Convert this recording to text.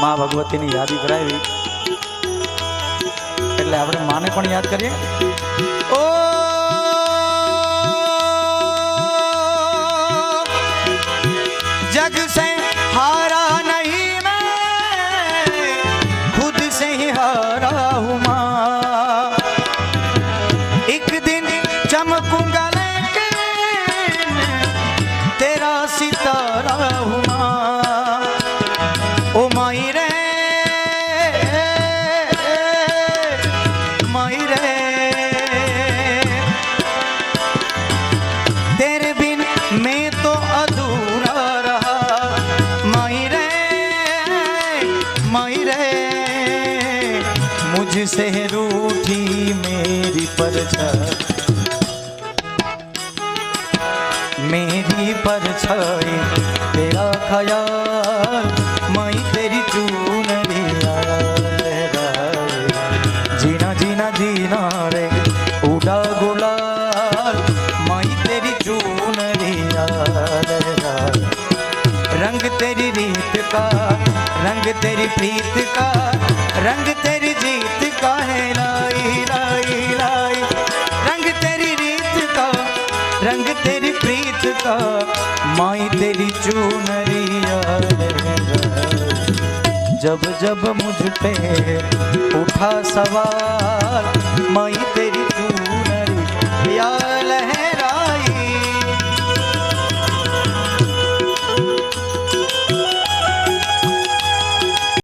माँ भगवती ની યાદી કરાવી એટલે આપણે માને પણ યાદ કરીએ। ઓ जग से हारा नहीं मैं खुद से ही हारा हूँ माँ। एक दिन चमकूंगा लेकिन तेरा सितारा हूँ माँ। ओ माई रे माई रे तेरे बिन मैं तो अधूरा रहा। माई रे मुझसे रूठी मेरी परछाई तेरा ख्याल माई तेरी चूनरिया लहराए। जीना जीना जीना रे उड़ा गुलाल माई तेरी चूनरिया लहराए। रंग तेरी रीत का रंग तेरी प्रीत का रंग तेरी जीत का है लाई लाई लाई। रंग तेरी रीत का रंग तेरी प्रीत का माई तेरी चूनरिया। जब जब मुझ पे उठा सवाल माई तेरी